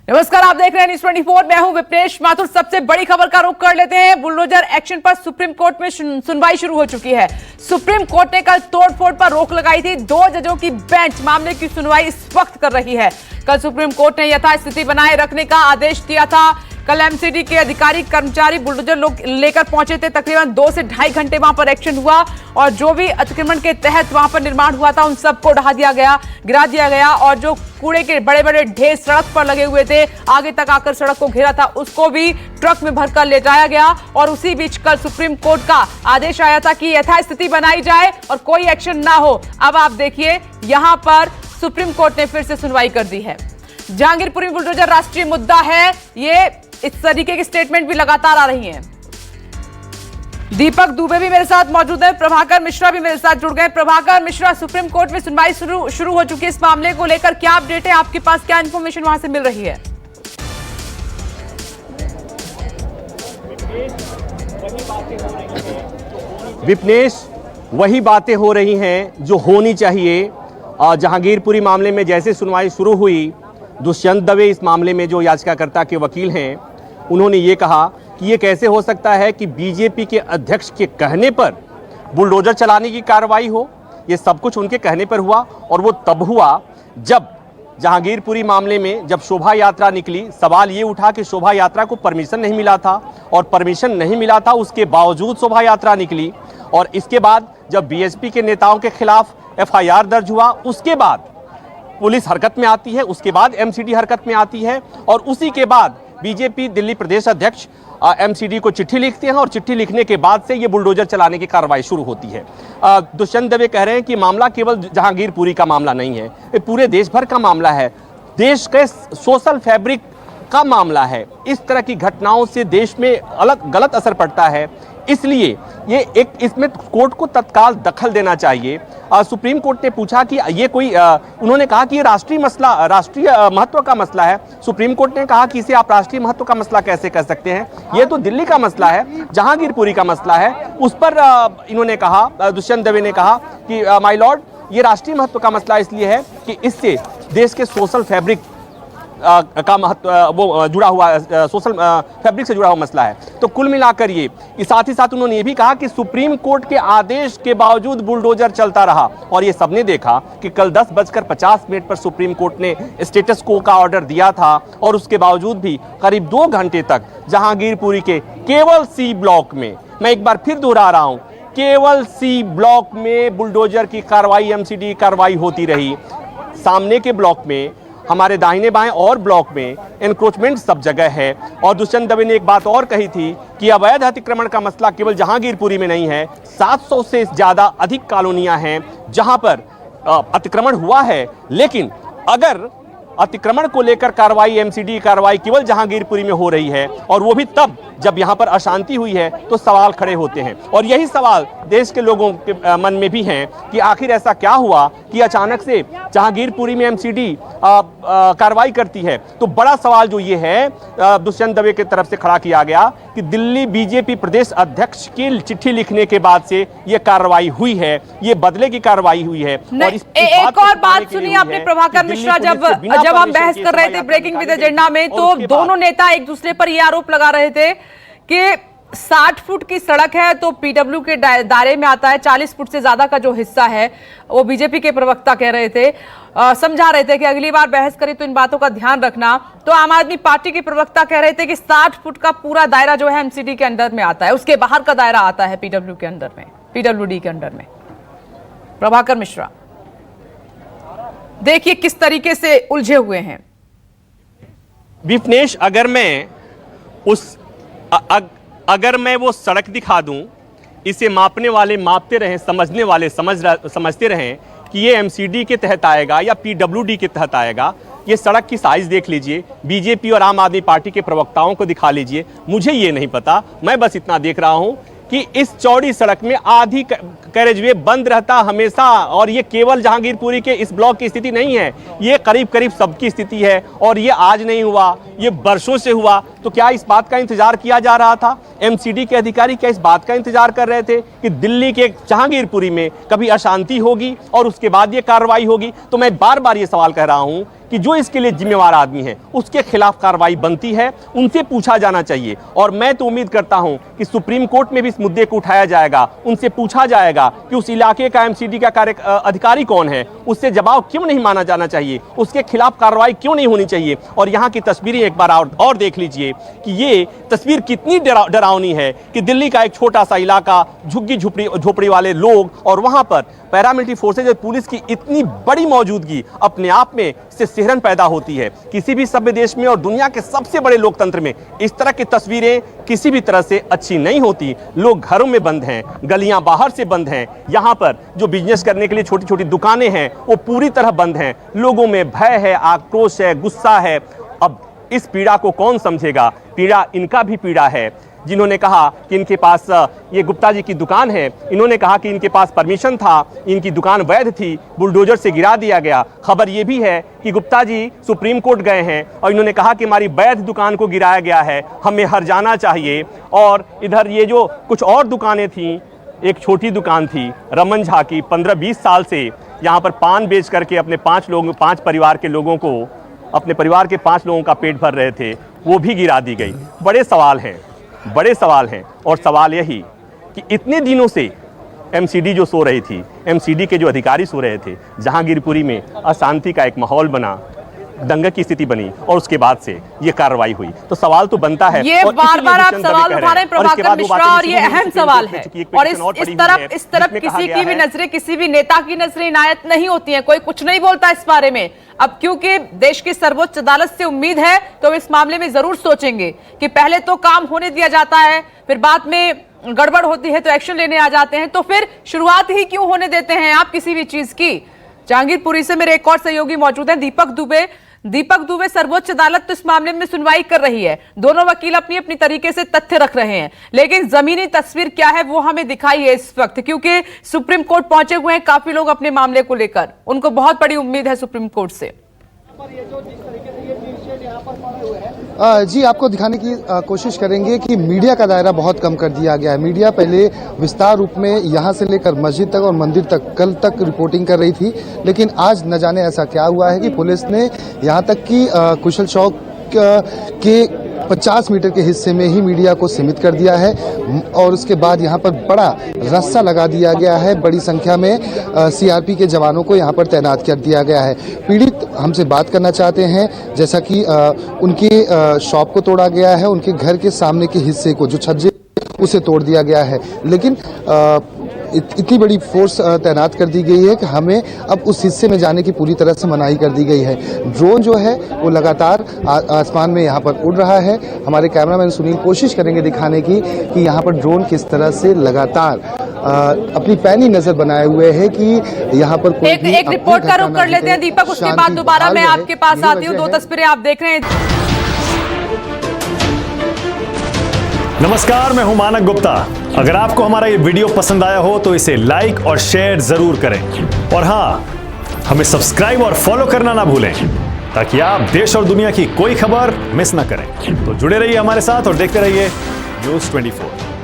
नमस्कार, आप देख रहे हैं न्यूज़ 24। मैं हूं विप्रेश माथुर। सबसे बड़ी खबर का रुख कर लेते हैं। बुलडोजर एक्शन पर सुप्रीम कोर्ट में सुनवाई शुरू हो चुकी है। सुप्रीम कोर्ट ने कल तोड़फोड़ पर रोक लगाई थी। 2 जजों की बेंच मामले की सुनवाई इस वक्त कर रही है। कल सुप्रीम कोर्ट ने यथास्थिति बनाए रखने का आदेश दिया था। कल एमसीडी के अधिकारी कर्मचारी बुलडोजर लेकर पहुंचे थे। तकरीबन 2 से ढाई घंटे वहां पर एक्शन हुआ और जो भी अतिक्रमण के तहत वहां पर निर्माण हुआ था उन सबको गिरा दिया गया और जो कूड़े के बड़े बड़े ढेर सड़क पर लगे हुए थे, आगे तक आकर सड़क को घेरा था, उसको भी ट्रक में भरकर ले जाया गया। और उसी बीच कल सुप्रीम कोर्ट का आदेश आया था कि यथास्थिति बनाई जाए और कोई एक्शन ना हो। अब आप देखिए, यहां पर सुप्रीम कोर्ट ने फिर से सुनवाई कर दी है। जहांगीरपुरी बुलडोजर राष्ट्रीय मुद्दा है, ये इस तरीके की स्टेटमेंट भी लगातार आ रही हैं। दीपक दुबे भी मेरे साथ मौजूद है, प्रभाकर मिश्रा भी मेरे साथ जुड़ गए। प्रभाकर मिश्रा, सुप्रीम कोर्ट में सुनवाई शुरू हो चुकी है। इस मामले को लेकर क्या अपडेट है आपके पास, क्या इंफॉर्मेशन वहां से मिल रही है? विपनेश, वही बातें हो रही हैं जो होनी चाहिए। जहांगीरपुरी मामले में जैसे सुनवाई शुरू हुई, दुष्यंत दवे इस मामले में जो याचिकाकर्ता के वकील हैं, उन्होंने ये कहा कि ये कैसे हो सकता है कि बीजेपी के अध्यक्ष के कहने पर बुलडोजर चलाने की कार्रवाई हो। ये सब कुछ उनके कहने पर हुआ और वो तब हुआ जब जहांगीरपुरी मामले में जब शोभा यात्रा निकली। सवाल ये उठा कि शोभा यात्रा को परमिशन नहीं मिला था और परमिशन नहीं मिला था, उसके बावजूद शोभा यात्रा निकली। और इसके बाद जब बीएसपी के नेताओं के खिलाफ एफआईआर दर्ज हुआ, उसके बाद पुलिस हरकत में आती है, उसके बाद एमसीडी हरकत में आती है और उसी के बाद बीजेपी दिल्ली प्रदेश अध्यक्ष एमसीडी को चिट्ठी लिखते हैं और चिट्ठी लिखने के बाद से ये बुलडोजर चलाने की कार्रवाई शुरू होती है। दुष्यंत दवे कह रहे हैं कि मामला केवल जहांगीरपुरी का मामला नहीं है, ये पूरे देश भर का मामला है, देश के सोशल फैब्रिक का मामला है। इस तरह की घटनाओं से देश में गलत असर पड़ता है, इसलिए इसमें कोर्ट को तत्काल दखल देना चाहिए। सुप्रीम कोर्ट ने पूछा कि ये कोई उन्होंने कहा कि ये राष्ट्रीय महत्व का मसला है। सुप्रीम कोर्ट ने कहा कि इसे आप राष्ट्रीय महत्व का मसला कैसे कह सकते हैं, ये तो दिल्ली का मसला है, जहांगीरपुरी का मसला है। उस पर इन्होंने कहा, दुष्यंत दवे ने कहा कि माय लॉर्ड, ये राष्ट्रीय महत्व का मसला इसलिए है कि इससे देश के सोशल फैब्रिक का महत्व वो जुड़ा हुआ, सोशल फैब्रिक से जुड़ा हुआ मसला है। तो कुल मिलाकर ये साथ ही साथ उन्होंने ये भी कहा कि सुप्रीम कोर्ट के आदेश के बावजूद बुलडोजर चलता रहा और ये सबने देखा कि कल 10:50 पर सुप्रीम कोर्ट ने स्टेटस को का ऑर्डर दिया था और उसके बावजूद भी करीब 2 घंटे तक जहांगीरपुरी के केवल सी ब्लॉक में, मैं एक बार फिर दोहरा रहा हूं, केवल सी ब्लॉक में बुलडोजर की कार्रवाई, एमसीडी कार्रवाई होती रही। सामने के ब्लॉक में, हमारे दाहिने बाएं और ब्लॉक में एनक्रोचमेंट सब जगह है। और दुष्यंत दवे ने एक बात और कही थी कि अवैध अतिक्रमण का मसला केवल जहांगीरपुरी में नहीं है, 700 से ज़्यादा अधिक कॉलोनियां हैं जहां पर अतिक्रमण हुआ है। लेकिन अगर अतिक्रमण को लेकर कार्रवाई, एमसीडी कार्रवाई केवल जहांगीरपुरी में हो रही है और वो भी तब जब यहाँ पर अशांति हुई है, तो सवाल खड़े होते हैं। और यही सवाल देश के लोगों के मन में भी हैं कि आखिर ऐसा क्या हुआ कि अचानक से जहांगीरपुरी में एमसीडी कार्रवाई करती है। तो बड़ा सवाल जो ये है, दुष्यंत दवे की तरफ से खड़ा किया गया कि दिल्ली बीजेपी प्रदेश अध्यक्ष की चिट्ठी लिखने के बाद से ये कार्रवाई हुई है, ये बदले की कार्रवाई हुई है। और एक और बात सुनिए आपने प्रभाकर मिश्रा, जब हम बहस कर रहे थे ब्रेकिंग विद एजेंडा में, तो दोनों नेता एक दूसरे पर यह आरोप लगा रहे थे कि 60 फुट की सड़क है तो पीडब्ल्यू के दायरे में आता है, 40 फुट से ज्यादा का जो हिस्सा है वो बीजेपी के प्रवक्ता कह रहे थे, समझा रहे थे कि अगली बार बहस करें तो इन बातों का ध्यान रखना। तो आम आदमी पार्टी के प्रवक्ता कह रहे थे कि 60 फुट का पूरा दायरा जो है एमसीडी के अंडर में आता है, उसके बाहर का दायरा आता है पीडब्ल्यू के अंडर में, पीडब्ल्यूडी के अंडर में। प्रभाकर मिश्रा, देखिए किस तरीके से उलझे हुए हैं। विपनेश, अगर मैं वो सड़क दिखा दूं, इसे मापने वाले मापते रहें, समझने वाले समझते रहें कि ये एमसीडी के तहत आएगा या पीडब्ल्यूडी के तहत आएगा। ये सड़क की साइज देख लीजिए, बीजेपी और आम आदमी पार्टी के प्रवक्ताओं को दिखा लीजिए, मुझे ये नहीं पता। मैं बस इतना देख रहा हूं कि इस चौड़ी सड़क में आधी कैरेजवे बंद रहता हमेशा। और ये केवल जहांगीरपुरी के इस ब्लॉक की स्थिति नहीं है, ये करीब करीब सबकी स्थिति है। और ये आज नहीं हुआ, ये वर्षों से हुआ। तो क्या इस बात का इंतजार किया जा रहा था? एमसीडी के अधिकारी क्या इस बात का इंतजार कर रहे थे कि दिल्ली के जहांगीरपुरी में कभी अशांति होगी और उसके बाद ये कार्रवाई होगी? तो मैं बार बार ये सवाल कह रहा हूं कि जो इसके लिए जिम्मेवार आदमी है उसके खिलाफ कार्रवाई बनती है, उनसे पूछा जाना चाहिए। और मैं तो उम्मीद करता हूं कि सुप्रीम कोर्ट में भी इस मुद्दे को उठाया जाएगा, उनसे पूछा जाएगा कि उस इलाके का एमसीडी का अधिकारी कौन है, उससे जवाब क्यों नहीं माना जाना चाहिए, उसके खिलाफ कार्रवाई क्यों नहीं होनी चाहिए। और यहाँ की तस्वीरें एक बार और देख लीजिए कि ये तस्वीर कितनी डरावनी है कि दिल्ली का एक छोटा सा इलाका, झुग्गी झोपड़ी वाले लोग, और वहां पर पैरामिलिट्री फोर्सेज और पुलिस की इतनी बड़ी मौजूदगी अपने आप में इससे सिहरन पैदा होती है। किसी भी सभ्य देश में और दुनिया के सबसे बड़े लोकतंत्र में इस तरह की तस्वीरें किसी भी तरह से अच्छी नहीं होती। लोग घरों में बंद हैं, गलियां बाहर से बंद हैं, यहाँ पर जो बिजनेस करने के लिए छोटी छोटी दुकानें हैं वो पूरी तरह बंद हैं। लोगों में भय है, आक्रोश है, गुस्सा है। अब इस पीड़ा को कौन समझेगा? पीड़ा इनका भी पीड़ा है जिन्होंने कहा कि इनके पास ये गुप्ता जी की दुकान है, इन्होंने कहा कि इनके पास परमिशन था, इनकी दुकान वैध थी, बुलडोजर से गिरा दिया गया। खबर ये भी है कि गुप्ता जी सुप्रीम कोर्ट गए हैं और इन्होंने कहा कि हमारी वैध दुकान को गिराया गया है, हमें हर जाना चाहिए। और इधर ये जो कुछ और दुकानें थीं, एक छोटी दुकान थी रमन झा की, 15-20 साल से यहाँ पर पान बेच करके अपने 5 परिवार के लोगों को, अपने परिवार के 5 लोगों का पेट भर रहे थे, वो भी गिरा दी गई। बड़े सवाल हैं और सवाल यही कि इतने दिनों से एमसीडी जो सो रही थी, एमसीडी के जो अधिकारी सो रहे थे, जहांगीरपुरी में अशांति का एक माहौल बना, दंगे की स्थिति बनी और उसके बाद से ये कार्रवाई हुई। तो सवाल तो बनता है, ये बार-बार आप सवाल उठा रहे हैं प्रभाकर मिश्रा, और ये अहम सवाल है। और इस तरफ किसी की भी नजरें, किसी भी नेता की नजरें इनायत नहीं होती हैं, कोई कुछ नहीं बोलता इस बारे में। अब क्योंकि देश की सर्वोच्च अदालत से उम्मीद है तो इस मामले में जरूर सोचेंगे कि पहले तो काम होने दिया जाता है, फिर बाद में गड़बड़ होती है तो एक्शन लेने आ जाते हैं, तो फिर शुरुआत ही क्यों होने देते हैं आप किसी भी चीज की। जहांगीरपुरी से मेरे एक और सहयोगी मौजूद हैं, दीपक दुबे। सर्वोच्च अदालत तो इस मामले में सुनवाई कर रही है, दोनों वकील अपनी अपनी तरीके से तथ्य रख रहे हैं, लेकिन जमीनी तस्वीर क्या है वो हमें दिखाई है इस वक्त, क्योंकि सुप्रीम कोर्ट पहुंचे हुए हैं काफी लोग अपने मामले को लेकर, उनको बहुत बड़ी उम्मीद है सुप्रीम कोर्ट से। जी, आपको दिखाने की कोशिश करेंगे कि मीडिया का दायरा बहुत कम कर दिया गया है। मीडिया पहले विस्तार रूप में यहाँ से लेकर मस्जिद तक और मंदिर तक कल तक रिपोर्टिंग कर रही थी, लेकिन आज न जाने ऐसा क्या हुआ है कि पुलिस ने यहाँ तक कि कुशल चौक के 50 मीटर के हिस्से में ही मीडिया को सीमित कर दिया है और उसके बाद यहाँ पर बड़ा रस्सा लगा दिया गया है। बड़ी संख्या में सीआरपी के जवानों को यहाँ पर तैनात कर दिया गया है। पीड़ित हमसे बात करना चाहते हैं, जैसा कि उनके शॉप को तोड़ा गया है, उनके घर के सामने के हिस्से को, जो छज्जे उसे तोड़ दिया गया है, लेकिन इतनी बड़ी फोर्स तैनात कर दी गई है कि हमें अब उस हिस्से में जाने की पूरी तरह से मनाही कर दी गई है। ड्रोन जो है वो लगातार आसमान में यहाँ पर उड़ रहा है। हमारे कैमरामैन सुनील कोशिश करेंगे दिखाने की कि यहाँ पर ड्रोन किस तरह से लगातार अपनी पैनी नजर बनाए हुए है कि यहाँ पर एक रिपोर्ट का रुख कर लेते हैं दीपक, उसके बाद दोबारा मैं आपके पास आती हूँ। 2 तस्वीरें आप देख रहे हैं। नमस्कार, मैं हूं मानक गुप्ता। अगर आपको हमारा ये वीडियो पसंद आया हो तो इसे लाइक और शेयर जरूर करें, और हाँ, हमें सब्सक्राइब और फॉलो करना ना भूलें ताकि आप देश और दुनिया की कोई खबर मिस ना करें। तो जुड़े रहिए हमारे साथ और देखते रहिए News 24।